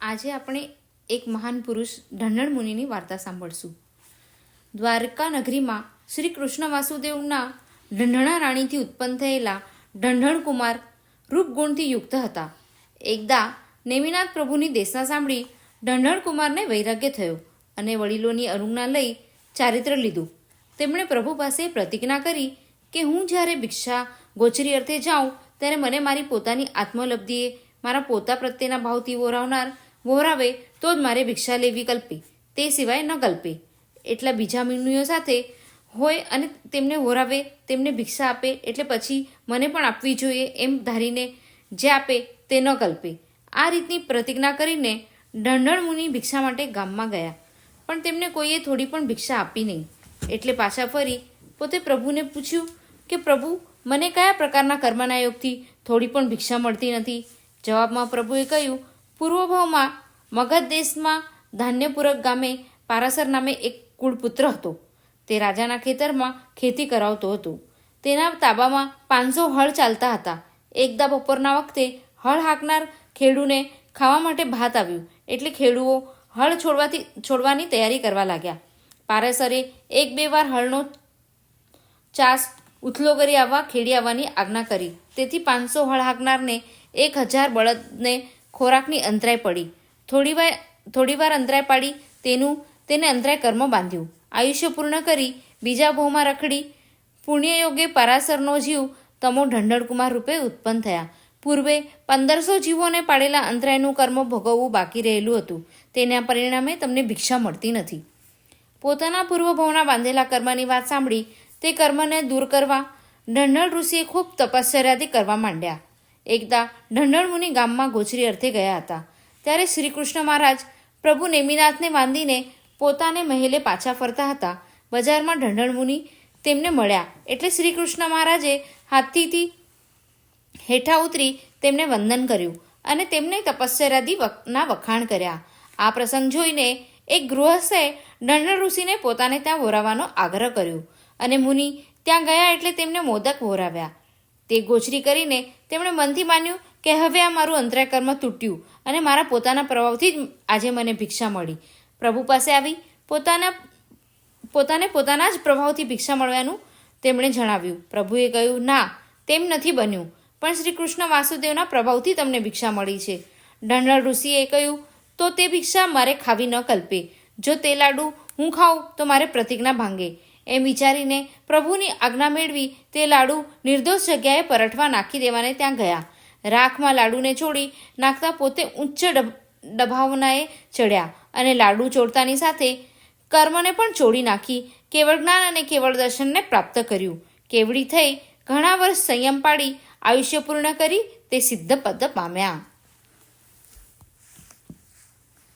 આજે આપણે એક મહાન પુરુષ ઢંઢણ મુનિની વાર્તા સાંભળશું. દ્વારકા નગરીમાં શ્રી કૃષ્ણ વાસુદેવના ઢંઢણા રાણીથી ઉત્પન્ન થયેલા ઢંઢણ કુમાર રૂપગુણથી યુક્ત હતા. એકદા નેમિનાથ પ્રભુની દેશના સાંભળી ઢંઢણ કુમારને વૈરાગ્ય થયો અને વડીલોની અનુજ્ઞા લઈ ચારિત્ર લીધું. તેમણે પ્રભુ પાસે પ્રતિજ્ઞા કરી કે હું જ્યારે ભિક્ષા ગોચરી અર્થે જાઉં ત્યારે મને મારી પોતાની આત્મલબ્ધિએ મારા પોતા પ્રત્યેના ભાવથી વહોરાવે તો જ મારે ભિક્ષા લેવી કલ્પે, તે સિવાય ન કલ્પે. એટલા બીજા મુનિઓ સાથે હોય અને તેમને વહોરાવે, તેમને ભિક્ષા આપે એટલે પછી મને પણ આપવી જોઈએ એમ ધારીને જે આપે તે ન કલ્પે. આ રીતની પ્રતિજ્ઞા કરીને ઢંઢણ મુનિ ભિક્ષા માટે ગામમાં ગયા, પણ તેમને કોઈએ થોડી પણ ભિક્ષા આપી નહીં. એટલે પાછા ફરી પોતે પ્રભુને પૂછ્યું કે પ્રભુ, મને કયા પ્રકારના કર્મના યોગથી થોડી પણ ભિક્ષા મળતી નથી? જવાબમાં પ્રભુએ કહ્યું, પૂર્વભાવમાં મગધ દેશમાં ધાન્યપુરક ગામે પારાસર નામે એક કુળપુત્ર હતો. તે રાજાના ખેતરમાં ખેતી કરાવતો હતો. તેના તાબામાં 500 હળ ચાલતા હતા. એકદા બપોરના વખતે હળ હાંકનાર ખેડૂને ખાવા માટે ભાત આવ્યું એટલે ખેડૂઓ હળ છોડવાની તૈયારી કરવા લાગ્યા. પારાસરે 1-2 વાર હળનો ચાસ ઉથલો કરી આવવા ખેડી આવવાની આજ્ઞા કરી. તેથી 500 હળ હાંકનારને 1000 બળદને ખોરાકની અંતરાય પડી. થોડીવાર અંતરાય પાડી તેને અંતરાય કર્મ બાંધ્યું. આયુષ્ય પૂર્ણ કરી બીજા ભવમાં રખડી પુણ્યયોગે પરાશરનો જીવ તમો ઢંઢણકુમાર રૂપે ઉત્પન્ન થયા. પૂર્વે 1500 જીવોને પાડેલા અંતરાયનું કર્મ ભોગવવું બાકી રહેલું હતું. તેના પરિણામે તમને ભિક્ષા મળતી નથી. પોતાના પૂર્વભવના બાંધેલા કર્મની વાત સાંભળી તે કર્મને દૂર કરવા ઢંઢણ ઋષિએ ખૂબ તપશ્ચર્યાથી કરવા માંડ્યા. એકદા ઢંઢણ મુનિ ગામમાં ગોચરી અર્થે ગયા હતા. ત્યારે શ્રી કૃષ્ણ મહારાજ પ્રભુ નેમિનાથને બાંધીને પોતાને મહેલે પાછા ફરતા હતા. બજારમાં ઢંઢણ મુનિ તેમને મળ્યા એટલે શ્રી કૃષ્ણ મહારાજે હાથીથી હેઠા ઉતરી તેમને વંદન કર્યું અને તેમને તપશ્ચર્યાદીના વખાણ કર્યા. આ પ્રસંગ જોઈને એક ગૃહસ્થે ઢંઢણ ઋષિને પોતાને ત્યાં વહોરાવાનો આગ્રહ કર્યો અને મુનિ ત્યાં ગયા એટલે તેમને મોદક વહોરાવ્યા. તે ગોચરી કરીને તેમણે મનથી માન્યું કે હવે આ મારું અંતરાય કર્મ તૂટ્યું અને મારા પોતાના પ્રભાવથી જ આજે મને ભિક્ષા મળી. પ્રભુ પાસે આવી પોતાના જ પ્રભાવથી ભિક્ષા મળવાનું તેમણે જણાવ્યું. પ્રભુએ કહ્યું, ના, તેમ નથી બન્યું, પણ શ્રી કૃષ્ણ વાસુદેવના પ્રભાવથી તમને ભિક્ષા મળી છે. ઢંઢણ ઋષિએ કહ્યું, તો તે ભિક્ષા મારે ખાવી ન કલ્પે. જો તે લાડુ હું ખાઉં તો મારે પ્રતિજ્ઞા ભાંગે. એમ વિચારીને પ્રભુની આજ્ઞા મેળવી તે લાડુ નિર્દોષ જગ્યાએ પરઠવા નાખી દેવાને ત્યાં ગયા. રાખમાં લાડુને છોડી નાખતા પોતે ઉચ્ચ ડભાવનાએ ચડ્યા અને લાડુ ચોડતાની સાથે કર્મને પણ છોડી નાખી કેવળ જ્ઞાન અને કેવળ દર્શનને પ્રાપ્ત કર્યું. કેવડી થઈ ઘણા વર્ષ સંયમ પાડી આયુષ્ય પૂર્ણ કરી તે સિદ્ધ પદ પામ્યા.